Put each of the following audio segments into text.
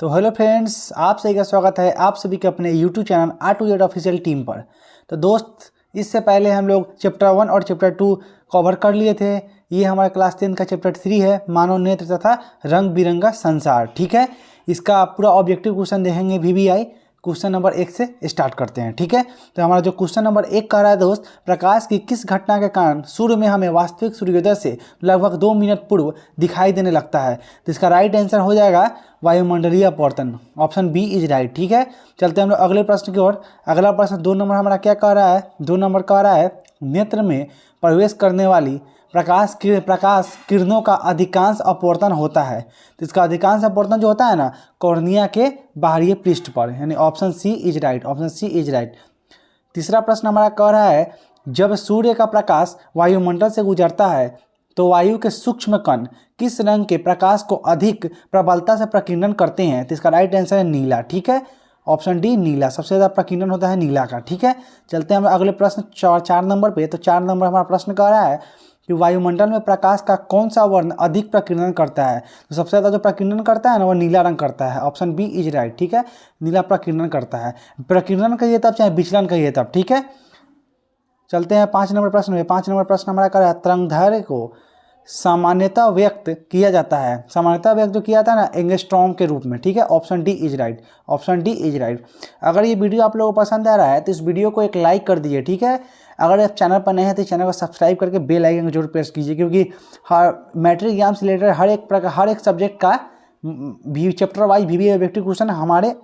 तो hello friends, आप सभी का स्वागत है आप सभी के अपने YouTube channel R2Z official team पर। तो दोस्त, इससे पहले हम लोग चैप्टर 1 और चैप्टर 2 कवर कर लिए थे। ये हमारा क्लास 10 का चैप्टर 3 है, मानव नेत्र तथा रंग बिरंगा संसार। ठीक है, इसका पूरा ऑब्जेक्टिव क्वेश्चन देखेंगे VBI। क्वेश्चन नंबर 1 से स्टार्ट करते हैं। ठीक है, तो हमारा जो क्वेश्चन नंबर 1 कह रहा है दोस्त, प्रकाश की किस घटना के कारण सूर्य में हमें वास्तविक सूर्योदय से लगभग 2 मिनट पूर्व दिखाई देने लगता है। तो इसका राइट आंसर हो जाएगा वायुमंडलीय अपवर्तन, ऑप्शन बी इज राइट। ठीक है, चलते हैं हम लोग अगले प्रश्न की ओर। अगला प्रश्न 2 नंबर हमारा क्या कह रहा है? 2 नंबर कह रहा है नेत्र में प्रवेश करने वाली प्रकाश किरणों का अधिकांश अपवर्तन होता है। तो इसका अधिकांश अपवर्तन जो होता है ना, कॉर्निया के बाहरी पृष्ठ पर, यानी option C is right, option C is right. तीसरा प्रश्न हमारा कह रहा है जब सूर्य का प्रकाश वायुमंडल से गुजरता है तो वायु के सूक्ष्म कण किस रंग के प्रकाश को अधिक प्रबलता से प्रकीर्णन करते हैं? तो इसका राइट आंसर है नीला। ठीक है, ऑप्शन डी नीला, सबसे ज़्यादा प्रकीर्णन होता है नीला का। ठीक है, चलते हैं हम अगले प्रश्न 4 नंबर पे। तो 4 नंबर हमारा प्रश्न कह रहा है कि वायुमंडल में प्रकाश का कौन सा वर्ण अधिक प्रकीर्णन करता है? तो सबसे ज़्यादा जो प्रकीर्णन करता है ना, वो नीला रंग करता है, ऑप्शन बी इज राइट। ठीक है, नीला प्रकीर्णन करता है। प्रकीर्णन कहिए तब, चाहे विचलन कहिए तब। ठीक है, चलते हैं 5 नंबर प्रश्न में। 5 नंबर प्रश्न हमारा कर रहा है तरंगदैर्घ्य को सामान्यतः व्यक्त किया जाता है। सामान्यतः व्यक्त जो किया जाता है ना, एंगस्ट्रॉम के रूप में। ठीक है, option D is right, option D is right. अगर ये वीडियो आप लोगों को पसंद आ रहा है तो इस वीडियो को एक लाइक कर दीजिए। ठीक है, अगर आप चैनल पर नए हैं तो चैनल को सब्सक्राइब करके बेल आइकन को जरूर प्रेस कीजिए, क्योंकि हर मैट्रिक एग्जाम से रिलेटेड हर एक सब्जेक्ट का भी chapter wise VBI objective question हमारे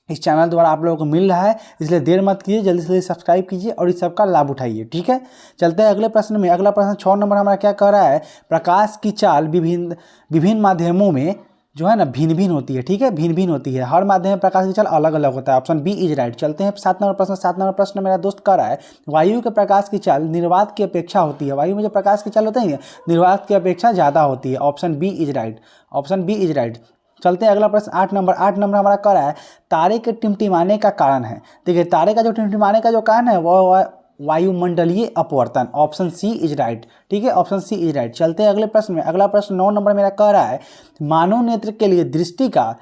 इस चैनल द्वारा आप लोगों को मिल रहा है। इसलिए देर मत कीजिए, जल्दी से जल्दी सब्सक्राइब कीजिए और इस सबका लाभ उठाइए। ठीक है, चलते हैं अगले प्रश्न में। अगला प्रश्न 6 नंबर हमारा क्या कह रहा है? प्रकाश की चाल विभिन्न माध्यमों में जो है ना भिन्न भिन्न होती है। ठीक है, भिन्न भिन्न होती है। हर माध्यम में प्रकाश की चाल अलग अलग होता है, ऑप्शन बी इज राइट। चलते हैं 7 नंबर प्रश्न। 7 नंबर प्रश्न मेरा दोस्त कह रहा है वायु के प्रकाश की चाल निर्वात की अपेक्षा होती है। वायु में जो प्रकाश की चाल होती है निर्वात की अपेक्षा ज़्यादा होती है, option B is right, option B is right. चलते हैं अगला प्रश्न 8 नंबर। 8 नंबर हमारा कह रहा है तारे के टिमटिमाने का कारण है। देखिए, तारे का जो टिमटिमाने का जो कारण है वो वायुमंडलीय अपवर्तन, ऑप्शन सी इज राइट। ठीक है, ऑप्शन सी इज राइट। चलते हैं अगले प्रश्न में। अगला प्रश्न 9 नंबर मेरा कह रहा है मानव नेत्र के लिए दृष्टि का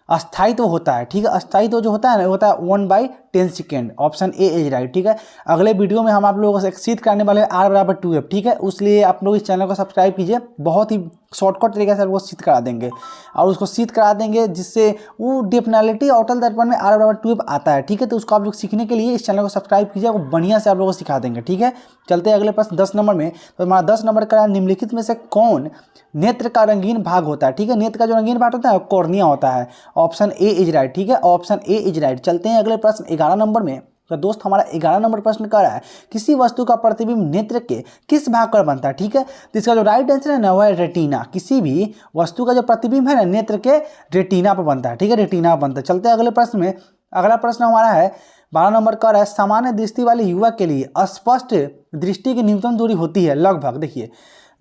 अस्थायित्व होता है। ठीक है, अस्थायित्व जो होता है ना, होता है 1/10 second, option A is right. ठीक है, अगले वीडियो में हम आप लोगों को एक्सीड करने वाले R=2F। ठीक है, उसलिए आप लोग इस चैनल को सब्सक्राइब कीजिए, बहुत ही शॉर्टकट तरीके से आपको सिद्ध करा देंगे और उसको सिद्ध करा देंगे जिससे वो डेफिनेटली अवतल दर्पण में R=2F आता है। ठीक है, तो उसको आप लोग सीखने के लिए इस चैनल को सब्सक्राइब कीजिए, वो बढ़िया से आप लोगों को सिखा देंगे। ठीक है, चलते हैं अगले प्रश्न 10 नंबर में। तो हमारा 10 नंबर का निम्नलिखित में से कौन नेत्र का रंगीन भाग होता है? ठीक है, नेत्र का जो रंगीन भाग होता है कॉर्निया होता है, ऑप्शन ए इज राइट। ठीक है, ऑप्शन ए इज राइट। चलते हैं अगले प्रश्न 11 नंबर में। तो दोस्त, हमारा 11 नंबर प्रश्न कर रहा है किसी वस्तु का प्रतिबिंब नेत्र के किस भाग पर बनता है? ठीक है, तो इसका जो राइट आंसर है ना, वो है रेटिना। किसी भी वस्तु का जो प्रतिबिंब है ना, नेत्र के रेटिना पर बनता है। ठीक है, रेटिना पर बनता है। चलते हैं अगले प्रश्न में। अगला प्रश्न हमारा है 12 नंबर का है सामान्य दृष्टि वाले युवक के लिए स्पष्ट दृष्टि की न्यूनतम दूरी होती है लगभग। देखिए,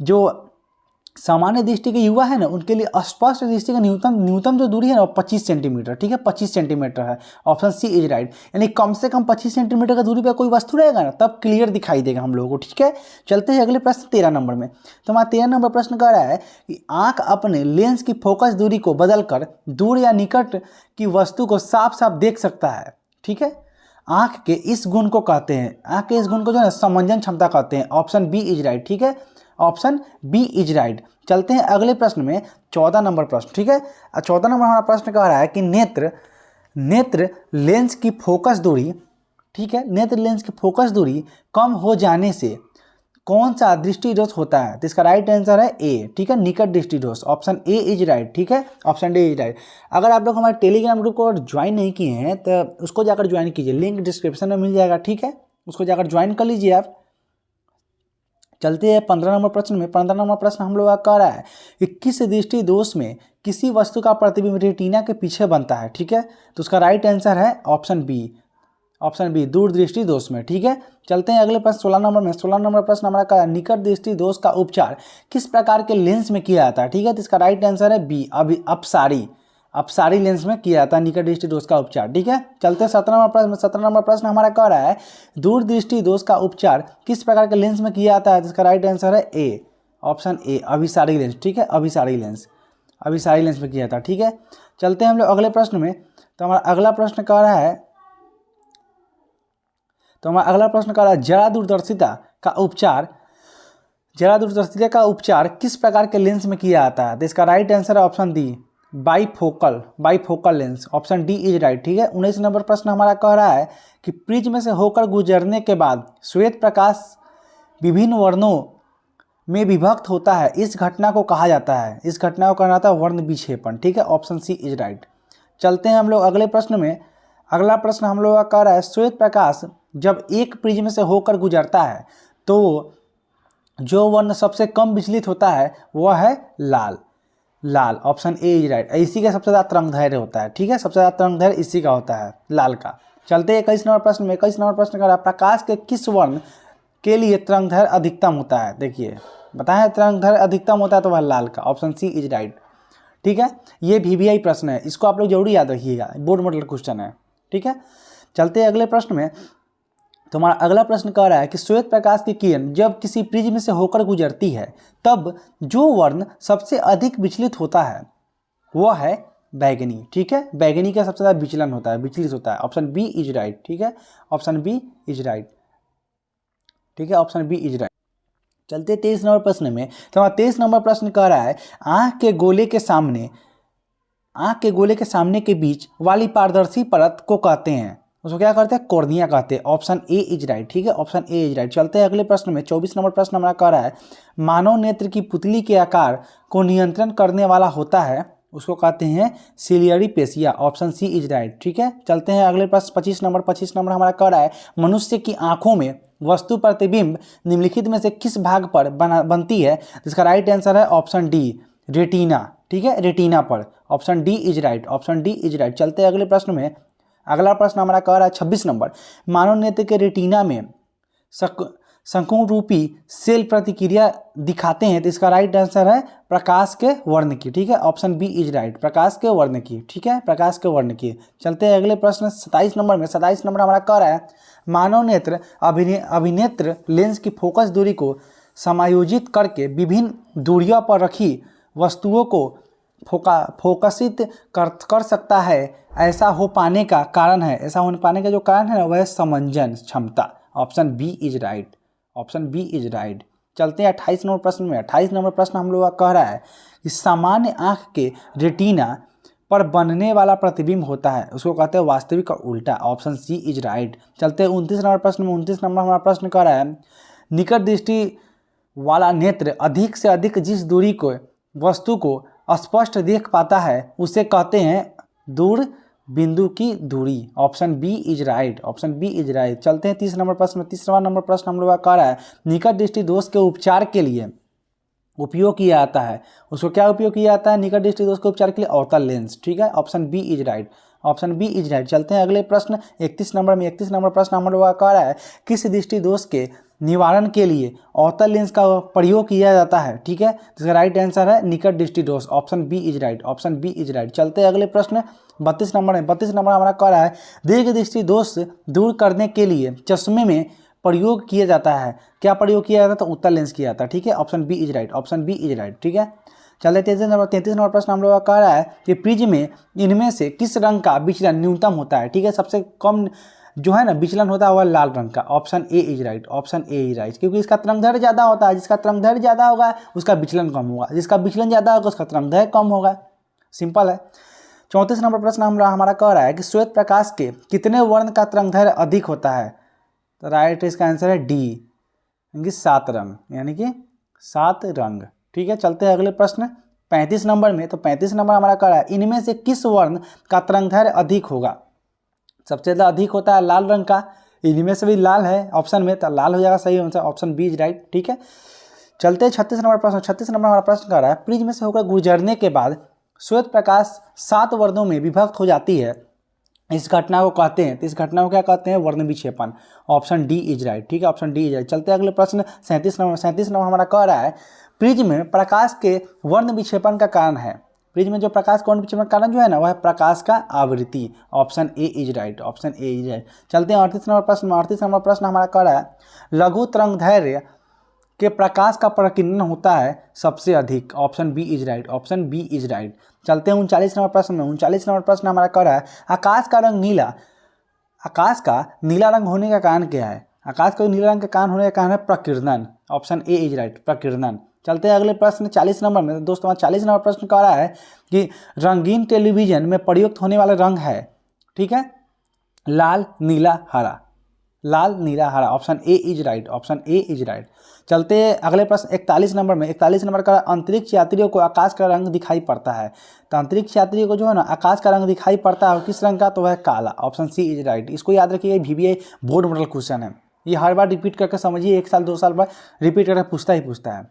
जो सामान्य दृष्टि के युवा है ना, उनके लिए स्पष्ट दृष्टि का न्यूनतम जो दूरी है ना, वो 25 सेंटीमीटर। ठीक है, 25 सेंटीमीटर है, ऑप्शन सी इज राइट। यानी कम से कम 25 सेंटीमीटर का दूरी पे कोई वस्तु रहेगा ना, तब क्लियर दिखाई देगा हम लोगों को। ठीक है, चलते हैं अगले प्रश्न 13 नंबर में। तो हमारा 13 नंबर प्रश्न कह रहा है कि आंख अपने लेंस की फोकस दूरी को बदलकर दूर या निकट की वस्तु को साफ साफ देख सकता है। ठीक है, आंख के इस गुण को कहते हैं, आंख के इस गुण को जो है समंजन क्षमता कहते हैं, ऑप्शन बी इज राइट। ठीक है, ऑप्शन बी इज राइट। चलते हैं अगले प्रश्न में 14 नंबर प्रश्न। ठीक है, 14 नंबर हमारा प्रश्न कह रहा है कि नेत्र लेंस की फोकस दूरी, ठीक है, नेत्र लेंस की फोकस दूरी कम हो जाने से कौन सा दृष्टि दोष होता है? तो इसका राइट आंसर है ए। ठीक है, निकट दृष्टि दोष, ऑप्शन ए इज राइट। ठीक है, ऑप्शन डी इज राइट। अगर आप लोग हमारे टेलीग्राम ग्रुप को ज्वाइन नहीं किए हैं तो उसको जाकर ज्वाइन कीजिए, लिंक डिस्क्रिप्शन में मिल जाएगा। ठीक है, उसको जाकर ज्वाइन कर लीजिए आप। चलते हैं 15 नंबर प्रश्न में। 15 नंबर प्रश्न हम लोग का कह रहा है कि किस दृष्टि दोष में किसी वस्तु का प्रतिबिंब रेटिना के पीछे बनता है? ठीक है, तो उसका राइट आंसर है ऑप्शन बी, ऑप्शन बी दूरदृष्टि दोष में। ठीक है, चलते हैं अगले प्रश्न 16 नंबर में। 16 नंबर प्रश्न हमारा कह रहा है निकट दृष्टि दोष का उपचार किस प्रकार के लेंस में किया जाता है? ठीक है, तो इसका राइट आंसर है बी, अपसारी लेंस में किया जाता है निकट दृष्टि दोष का उपचार। ठीक है, चलते हैं 17 नंबर प्रश्न। 17 नंबर प्रश्न हमारा कह रहा है दूर दृष्टि दोष का उपचार किस प्रकार के लेंस में किया जाता है? जिसका राइट आंसर है ए, ऑप्शन ए, अभिसारी लेंस। ठीक है, अभिसारी लेंस। अभी सारी लेंस में किया था। ठीक है, चलते हैं हम लोग अगले प्रश्न में। तो हमारा अगला प्रश्न कह रहा है जरा दूरदर्शिता का उपचार किस प्रकार के लेंस में किया जाता है? तो इसका राइट आंसर है option D, bifocal lens. Option D is right. ठीक है, 19 नंबर प्रश्न हमारा कह रहा है कि प्रिज्म से होकर गुजरने के बाद श्वेत प्रकाश विभिन्न वर्णों में विभक्त होता है, इस घटना को कहा जाता है? इस घटना को कहा जाता है वर्ण विक्षेपण। ठीक है, ऑप्शन सी इज राइट। चलते हैं हम लोग अगले प्रश्न में। अगला प्रश्न हम लोग का कह रहा है श्वेत प्रकाश जब एक प्रिज्म से होकर गुजरता है तो जो वर्ण सबसे कम विचलित होता है वह है लाल। Option A is right. इसी का सबसे ज़्यादा तरंगदैर्घ्य होता है। ठीक है, सबसे ज़्यादा तरंगदैर्घ्य इसी का होता है, लाल का। चलते हैं 21 नंबर प्रश्न में। 21 नंबर प्रश्न कर रहा है प्रकाश के किस वर्ण के लिए तरंगदैर्घ्य अधिकतम होता है? देखिए बताएं, तरंगदैर्घ्य अधिकतम होता है तो वह लाल का। Option C is right. ठीक है, ये VVI प्रश्न है, इसको आप लोग जरूर याद रखिएगा, बोर्ड मॉडल क्वेश्चन है। ठीक है, चलते हैं अगले प्रश्न में। तो हमारा अगला प्रश्न कह रहा है कि श्वेत प्रकाश की किरण जब किसी प्रिज्म से होकर गुजरती है तब जो वर्ण सबसे अधिक विचलित होता है वह है बैगनी। ठीक है, बैगनी का सबसे ज़्यादा विचलित होता है। Option B is right. ठीक है, ऑप्शन बी इज राइट। ठीक है, ऑप्शन बी इज राइट। चलते 23 नंबर प्रश्न में। तो हमारा 23 नंबर प्रश्न कह रहा है आँख के गोले के सामने के बीच वाली पारदर्शी परत को कहते हैं, उसको क्या कहते हैं? कॉर्निया कहते हैं। Option A is right. ठीक है, ऑप्शन ए इज राइट। चलते हैं अगले प्रश्न में। 24 नंबर प्रश्न हमारा कह रहा है मानव नेत्र की पुतली के आकार को नियंत्रण करने वाला होता है, उसको कहते हैं सिलियरी पेशिया। Option C is right. ठीक है, चलते हैं अगले प्रश्न 25 नंबर हमारा कह रहा है मनुष्य की आंखों में वस्तु प्रतिबिंब निम्नलिखित में से किस भाग पर बनती है? जिसका राइट आंसर है ऑप्शन डी, रेटिना। ठीक है, रेटिना पर। Option D is right. Option D is right. चलते हैं अगले प्रश्न में। अगला प्रश्न हमारा कह रहा है 26 नंबर मानव नेत्र के रेटिना में शंकु रूपी सेल प्रतिक्रिया दिखाते हैं, तो इसका राइट आंसर है प्रकाश के वर्ण की। ठीक है, ऑप्शन बी इज राइट, प्रकाश के वर्ण की। ठीक है, प्रकाश के वर्ण की। चलते हैं अगले प्रश्न 27 नंबर में। 27 नंबर हमारा कह रहा है मानव नेत्र अभिनेत्र लेंस की फोकस दूरी को समायोजित करके विभिन्न दूरियों पर रखी वस्तुओं को फोकसित कर सकता है। ऐसा होने पाने का जो कारण है वह समंजन क्षमता। Option B is right. Option B is right. चलते हैं 28 नंबर प्रश्न में। 28 नंबर प्रश्न हम लोग का कह रहा है कि सामान्य आँख के रेटिना पर बनने वाला प्रतिबिंब होता है, उसको कहते हैं वास्तविक और उल्टा। Option C is right. चलते हैं 29 नंबर प्रश्न में। 29 नंबर हमारा प्रश्न कह रहा है निकट दृष्टि वाला नेत्र अधिक से अधिक जिस दूरी को वस्तु को स्पष्ट देख पाता है उसे कहते हैं दूर बिंदु की दूरी। Option B is right. Option B is right. चलते हैं 30 नंबर प्रश्न में। 30वां नंबर प्रश्न हम लोग का कह रहा है निकट दृष्टि दोष के उपचार के लिए उपयोग किया जाता है, उसको क्या उपयोग किया जाता है? निकट दृष्टि दोष के उपचार के लिए अवतल लेंस। ठीक है, option B is right. Option B is right. चलते हैं अगले प्रश्न 31 नंबर में। 31 नंबर प्रश्न हम लोग का कह रहा है किस दृष्टि दोष के निवारण के लिए अवतल लेंस का प्रयोग किया जाता है? ठीक है, जिसका राइट आंसर है निकट दृष्टि दोष। Option B is right. Option B is right. चलते हैं अगले प्रश्न 32 नंबर में। 32 नंबर हमारा कह रहा है दीर्घ दृष्टि दोष दूर करने के लिए चश्मे में प्रयोग किया जाता है, क्या प्रयोग किया जाता है? तो उत्तल लेंस किया जाता है। ठीक है, option B is right. Option B is right. ठीक है, चलिए 33 नंबर प्रश्न हम लोग का कह रहा है कि प्रिज्म में इनमें से किस रंग का विचलन न्यूनतम होता है? ठीक है, सबसे कम जो है ना विचलन होता है वह लाल रंग का। Option A is right. Option A is right, क्योंकि इसका तरंगदैर्घ्य ज़्यादा होता है, जिसका तरंगदैर्घ्य ज़्यादा होगा उसका विचलन कम होगा, जिसका विचलन ज़्यादा होगा उसका तरंगदैर्घ्य कम होगा। सिंपल है। 34 नंबर प्रश्न हमारा कह रहा है कि श्वेत प्रकाश के कितने वर्ण का तरंगदैर्घ्य अधिक होता है? तो राइट इसका आंसर है डी, यानी कि 7 रंग, यानी कि 7 रंग। ठीक है, चलते हैं अगले प्रश्न 35 नंबर में। तो 35 नंबर हमारा कह रहा है इनमें से किस वर्ण का तरंगदैर्घ्य अधिक होगा? सबसे ज़्यादा अधिक होता है लाल रंग का, इनमें से भी लाल है ऑप्शन में, तो लाल हो जाएगा सही answer. Option B is right. ठीक है, चलते हैं 36 नंबर प्रश्न। 36 नंबर हमारा प्रश्न कह रहा है प्रिज्म से होकर गुजरने के बाद श्वेत प्रकाश 7 वर्णों में विभक्त हो जाती है, इस घटना को कहते हैं, तो इस घटना को क्या कहते हैं? वर्ण विक्षेपण। Option D is right. ठीक है, ऑप्शन डी इज राइट। चलते हैं अगले प्रश्न 37 नंबर। 37 नंबर हमारा कह रहा है प्रिज्म में प्रकाश के वर्ण विक्षेपण का कारण है, प्रिज्म में जो प्रकाश का वर्ण विक्षेपण का कारण जो है ना वह है प्रकाश का आवृत्ति। Option A is right. Option A is right. चलते हैं 38 नंबर प्रश्न। 38 नंबर प्रश्न हमारा कह रहा है लघु तरंगदैर्घ्य के प्रकाश का प्रकीर्णन होता है सबसे अधिक? Option B is right, option B is right. चलते हैं 39 नंबर प्रश्न में। 39 नंबर प्रश्न हमारा कह रहा है आकाश का रंग नीला, आकाश का नीला रंग होने का कारण क्या है? आकाश का नीला रंग का कारण होने का कारण है प्रकीर्णन। ऑप्शन ए इज राइट, प्रकीर्णन। चलते हैं अगले प्रश्न 40 नंबर में। तो दोस्तों 40 नंबर प्रश्न कह रहा है कि रंगीन टेलीविजन में प्रयुक्त होने वाला रंग है, ठीक है, लाल, नीला, हरा। लाल, नीला, हरा। Option A is right, option A is right. चलते हैं अगले प्रश्न 41 नंबर में। 41 नंबर का अंतरिक्ष यात्रियों को आकाश का रंग दिखाई पड़ता है। तो अंतरिक्ष यात्रियों को जो है ना आकाश का रंग दिखाई पड़ता है, किस रंग का? तो वह काला। Option C is right. इसको याद रखिए, VBI बोर्ड मॉडल क्वेश्चन है, ये हर बार रिपीट करके समझिए, 1 साल 2 साल बाद रिपीट करके पूछता ही पूछता है।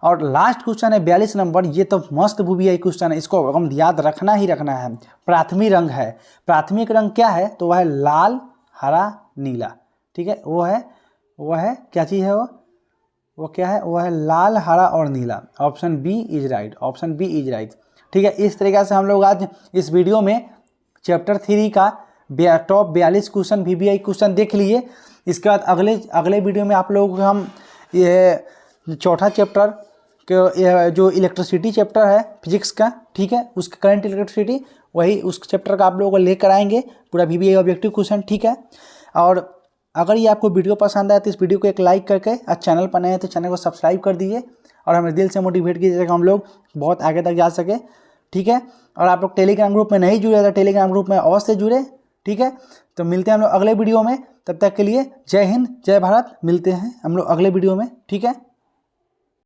और लास्ट क्वेश्चन है 42 नंबर, ये तो मस्त VBI क्वेश्चन है, इसको हम याद रखना ही रखना है। प्राथमिक रंग है, प्राथमिक रंग क्या है? तो वह है लाल, हरा, नीला, ठीक है। वो है क्या चीज़ है? वो क्या है? वो है लाल, हरा और नीला। Option B is right, option B is right, ठीक है। इस तरीके से हम लोग आज इस वीडियो में चैप्टर 3 का टॉप 42 क्वेश्चन VBI क्वेश्चन देख लिए। इसके बाद अगले वीडियो में आप लोगों को हम ये चौथा चैप्टर के जो इलेक्ट्रिसिटी चैप्टर है फिजिक्स का, ठीक है, उसका करंट इलेक्ट्रिसिटी, वही उस चैप्टर का आप लोगों को लेकर आएंगे पूरा VBI ऑब्जेक्टिव क्वेश्चन, ठीक है। और अगर ये आपको वीडियो पसंद आए तो इस वीडियो को एक लाइक करके, और चैनल पर नए हैं तो चैनल को सब्सक्राइब कर दीजिए और हमें दिल से मोटिवेट कीजिएगा, हम लोग बहुत आगे तक जा सके, ठीक है। और आप लोग टेलीग्राम ग्रुप में नहीं जुड़े तो टेलीग्राम ग्रुप में अवश्य जुड़े, ठीक है। तो मिलते हैं हम लोग अगले वीडियो में, तब तक के लिए जय हिंद, जय भारत। मिलते हैं हम लोग अगले वीडियो में, ठीक है।